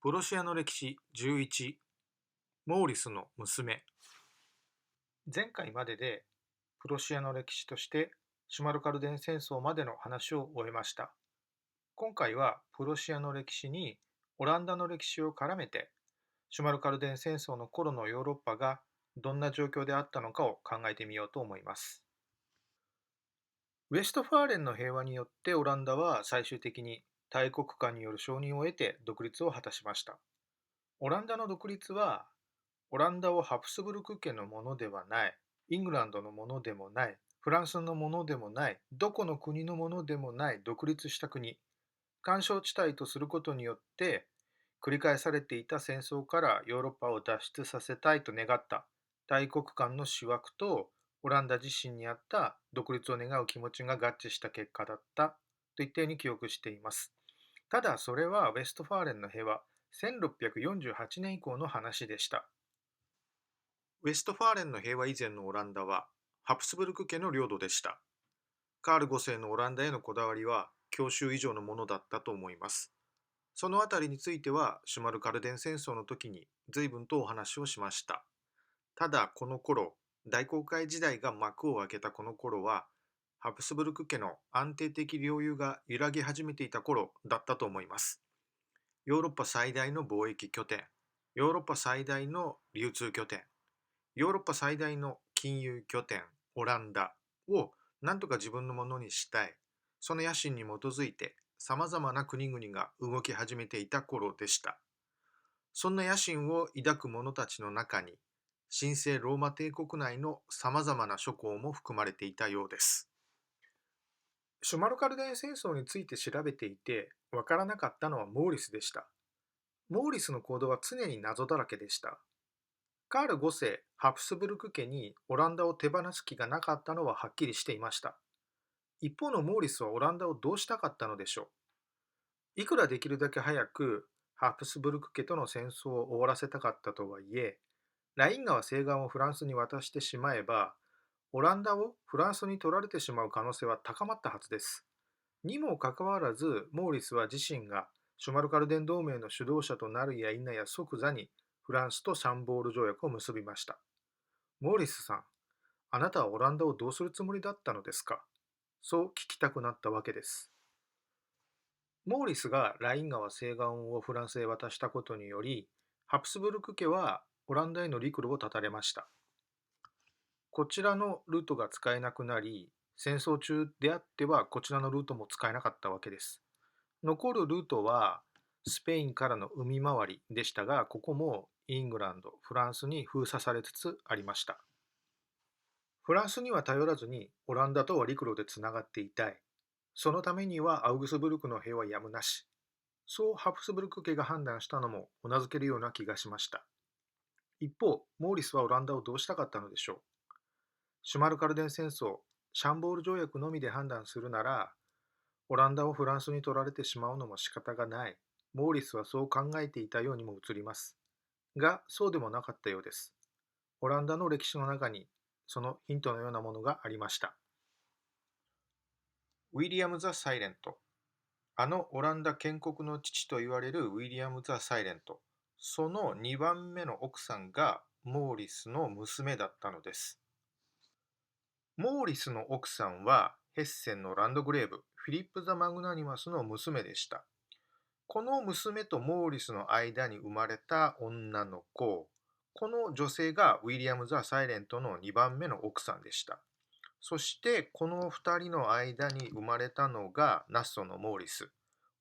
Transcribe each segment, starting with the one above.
プロシアの歴史11、モーリスの娘。前回まででプロシアの歴史としてシュマルカルデン戦争までの話を終えました。今回はプロシアの歴史にオランダの歴史を絡めてシュマルカルデン戦争の頃のヨーロッパがどんな状況であったのかを考えてみようと思います。ウェストファーレンの平和によってオランダは最終的に大国間による承認を得て独立を果たしました。オランダの独立はオランダをハプスブルク家のものではない、イングランドのものでもない、フランスのものでもない、どこの国のものでもない独立した国、緩衝地帯とすることによって繰り返されていた戦争からヨーロッパを脱出させたいと願った大国間の思惑とオランダ自身にあった独立を願う気持ちが合致した結果だったといったように記憶しています。ただそれはウェストファーレンの平和1648年以降の話でした。ウェストファーレンの平和以前のオランダはハプスブルク家の領土でした。カール5世のオランダへのこだわりは郷愁以上のものだったと思います。そのあたりについてはシュマルカルデン戦争の時に随分とお話をしました。ただこの頃、大航海時代が幕を開けたこの頃は、ハプスブルク家の安定的領有が揺らぎ始めていた頃だったと思います。ヨーロッパ最大の貿易拠点、ヨーロッパ最大の流通拠点、ヨーロッパ最大の金融拠点、オランダを何とか自分のものにしたい。その野心に基づいて様々な国々が動き始めていた頃でした。そんな野心を抱く者たちの中に、神聖ローマ帝国内の様々な諸侯も含まれていたようです。シュマルカルデン戦争について調べていて、わからなかったのはモーリスでした。モーリスの行動は常に謎だらけでした。カール5世、ハプスブルク家にオランダを手放す気がなかったのははっきりしていました。一方のモーリスはオランダをどうしたかったのでしょう。いくらできるだけ早くハプスブルク家との戦争を終わらせたかったとはいえ、ライン川西岸をフランスに渡してしまえば、オランダをフランスに取られてしまう可能性は高まったはずです。にもかかわらず、モーリスは自身がシュマルカルデン同盟の主導者となるや否や即座にフランスとシャンボール条約を結びました。モーリスさん、あなたはオランダをどうするつもりだったのですか？そう聞きたくなったわけです。モーリスがライン川西岸をフランスへ渡したことにより、ハプスブルク家はオランダへの陸路を断たれました。こちらのルートが使えなくなり、戦争中であってはこちらのルートも使えなかったわけです。残るルートはスペインからの海回りでしたが、ここもイングランド、フランスに封鎖されつつありました。フランスには頼らずにオランダとは陸路でつながっていたい。そのためにはアウグスブルクの兵はやむなし。そうハプスブルク家が判断したのもうなずけるような気がしました。一方、モーリスはオランダをどうしたかったのでしょう。シュマルカルデン戦争、シャンボール条約のみで判断するなら、オランダをフランスに取られてしまうのも仕方がない。モーリスはそう考えていたようにも映ります。が、そうでもなかったようです。オランダの歴史の中にそのヒントのようなものがありました。ウィリアム・ザ・サイレント。あのオランダ建国の父と言われるウィリアム・ザ・サイレント。その2番目の奥さんがモーリスの娘だったのです。モーリスの奥さんはヘッセンのランドグレーブ、フィリップ・ザ・マグナニマスの娘でした。この娘とモーリスの間に生まれた女の子、この女性がウィリアム・ザ・サイレントの2番目の奥さんでした。そしてこの2人の間に生まれたのがナッソのモーリス。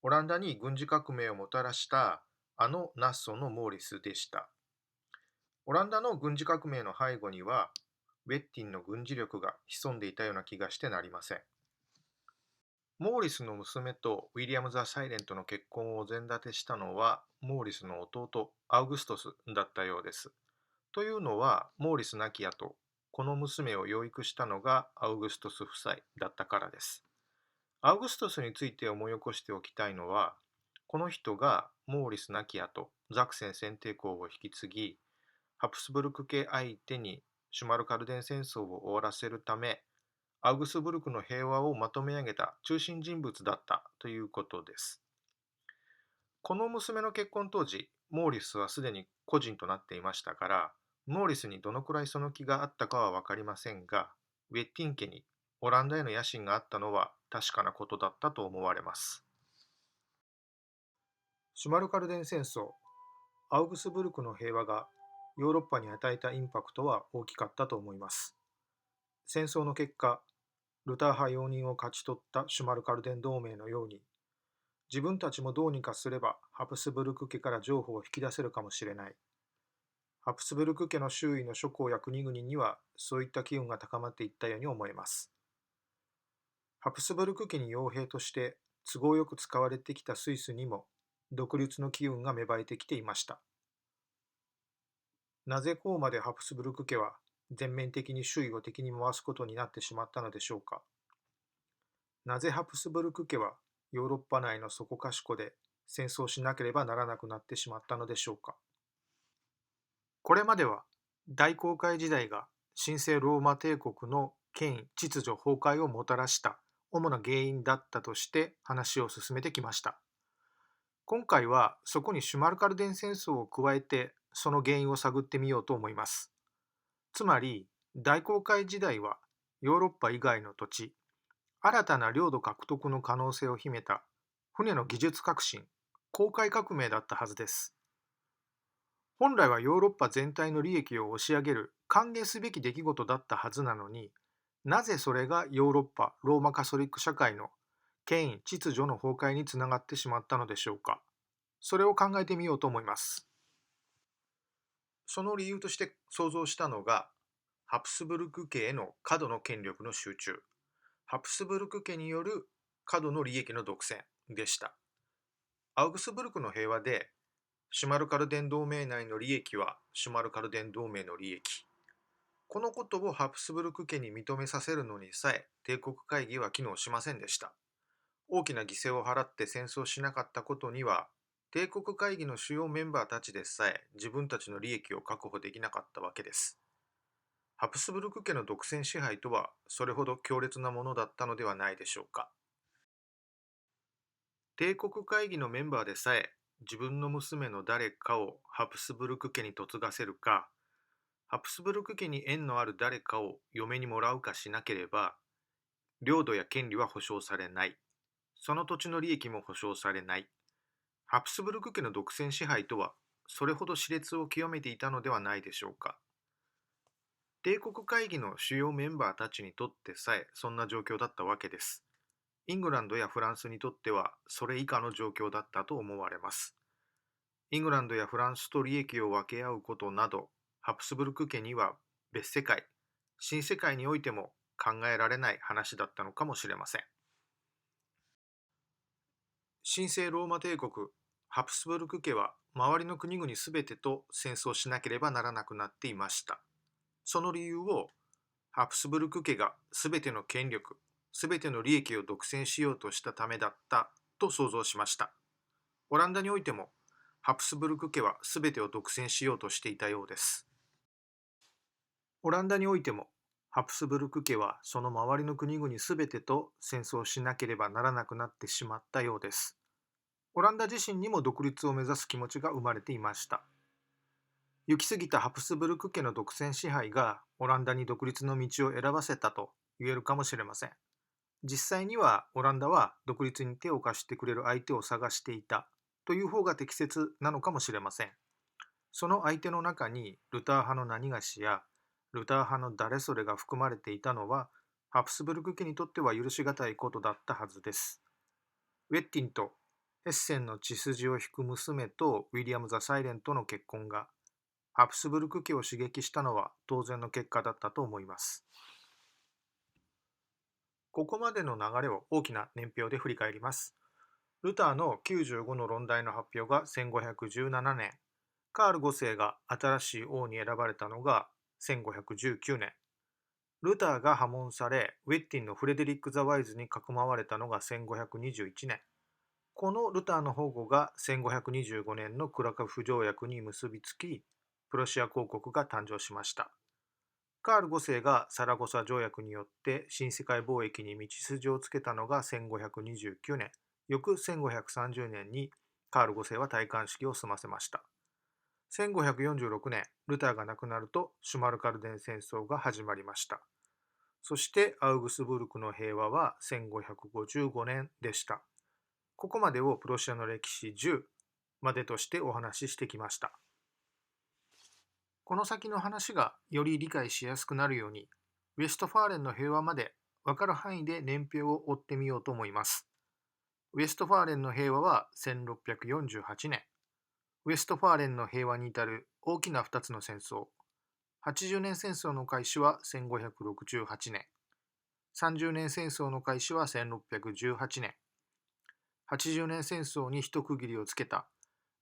オランダに軍事革命をもたらしたあのナッソのモーリスでした。オランダの軍事革命の背後にはウェッティンの軍事力が潜んでいたような気がしてなりません。モーリスの娘とウィリアム・ザ・サイレントの結婚をお膳立てしたのはモーリスの弟アウグストスだったようです。というのはモーリス亡き後、この娘を養育したのがアウグストス夫妻だったからです。アウグストスについて思い起こしておきたいのは、この人がモーリス亡き後、ザクセン選定公を引き継ぎ、ハプスブルク家相手にシュマルカルデン戦争を終わらせるため、アウグスブルクの平和をまとめ上げた中心人物だったということです。この娘の結婚当時、モーリスはすでに孤児となっていましたから、モーリスにどのくらいその気があったかは分かりませんが、ウェッティン家にオランダへの野心があったのは確かなことだったと思われます。シュマルカルデン戦争、アウグスブルクの平和がヨーロッパに与えたインパクトは大きかったと思います。戦争の結果、ルター派容認を勝ち取ったシュマルカルデン同盟のように、自分たちもどうにかすればハプスブルク家から譲歩を引き出せるかもしれない。ハプスブルク家の周囲の諸侯や国々にはそういった機運が高まっていったように思えます。ハプスブルク家に傭兵として都合よく使われてきたスイスにも独立の機運が芽生えてきていました。なぜこうまでハプスブルク家は全面的に周囲を敵に回すことになってしまったのでしょうか。なぜハプスブルク家はヨーロッパ内のそこかしこで戦争しなければならなくなってしまったのでしょうか。これまでは大航海時代が神聖ローマ帝国の権威秩序崩壊をもたらした主な原因だったとして話を進めてきました。今回はそこにシュマルカルデン戦争を加えてその原因を探ってみようと思います。つまり大航海時代はヨーロッパ以外の土地、新たな領土獲得の可能性を秘めた船の技術革新、航海革命だったはずです。本来はヨーロッパ全体の利益を押し上げる歓迎すべき出来事だったはずなのに、なぜそれがヨーロッパローマカソリック社会の権威秩序の崩壊につながってしまったのでしょうか。それを考えてみようと思います。その理由として想像したのが、ハプスブルク家への過度の権力の集中、ハプスブルク家による過度の利益の独占でした。アウグスブルクの平和で、シュマルカルデン同盟内の利益はシュマルカルデン同盟の利益。このことをハプスブルク家に認めさせるのにさえ帝国会議は機能しませんでした。大きな犠牲を払って戦争しなかったことには、帝国会議の主要メンバーたちでさえ自分たちの利益を確保できなかったわけです。ハプスブルク家の独占支配とはそれほど強烈なものだったのではないでしょうか。帝国会議のメンバーでさえ自分の娘の誰かをハプスブルク家に嫁がせるか、ハプスブルク家に縁のある誰かを嫁にもらうかしなければ、領土や権利は保障されない。その土地の利益も保障されない。ハプスブルク家の独占支配とは、それほど熾烈を極めていたのではないでしょうか。帝国会議の主要メンバーたちにとってさえそんな状況だったわけです。イングランドやフランスにとってはそれ以下の状況だったと思われます。イングランドやフランスと利益を分け合うことなど、ハプスブルク家には別世界、新世界においても考えられない話だったのかもしれません。神聖ローマ帝国、ハプスブルク家は周りの国々すべてと戦争しなければならなくなっていました。その理由をハプスブルク家がすべての権力、すべての利益を独占しようとしたためだったと想像しました。オランダにおいてもハプスブルク家はすべてを独占しようとしていたようです。オランダにおいてもハプスブルク家はその周りの国々すべてと戦争しなければならなくなってしまったようです。オランダ自身にも独立を目指す気持ちが生まれていました。行き過ぎたハプスブルク家の独占支配がオランダに独立の道を選ばせたと言えるかもしれません。実際にはオランダは独立に手を貸してくれる相手を探していたという方が適切なのかもしれません。その相手の中にルター派の何がしやルター派の誰それが含まれていたのはハプスブルク家にとっては許し難いことだったはずです。ウェッティンとヘッセンの血筋を引く娘とウィリアム・ザ・サイレントの結婚がハプスブルク家を刺激したのは当然の結果だったと思います。ここまでの流れを大きな年表で振り返ります。ルターの95の論題の発表が1517年、カール5世が新しい王に選ばれたのが1519年、ルターが破門され、ウェッティンのフレデリック・ザ・ワイズにかくまわれたのが1521年、このルターの保護が1525年のクラクフ条約に結びつき、プロシア公国が誕生しました。カール5世がサラゴサ条約によって新世界貿易に道筋をつけたのが1529年、翌1530年にカール5世は戴冠式を済ませました。1546年、ルターが亡くなるとシュマルカルデン戦争が始まりました。そしてアウグスブルクの平和は1555年でした。ここまでをプロシアの歴史10までとしてお話ししてきました。この先の話がより理解しやすくなるように、ウェストファーレンの平和まで分かる範囲で年表を追ってみようと思います。ウェストファーレンの平和は1648年。ウェストファーレンの平和に至る大きな2つの戦争。80年戦争の開始は1568年。30年戦争の開始は1618年。80年戦争に一区切りをつけた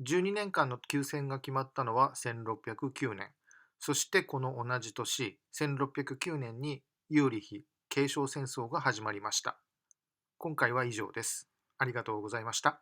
12年間の休戦が決まったのは1609年。そしてこの同じ年、1609年にユーリヒ継承戦争が始まりました。今回は以上です。ありがとうございました。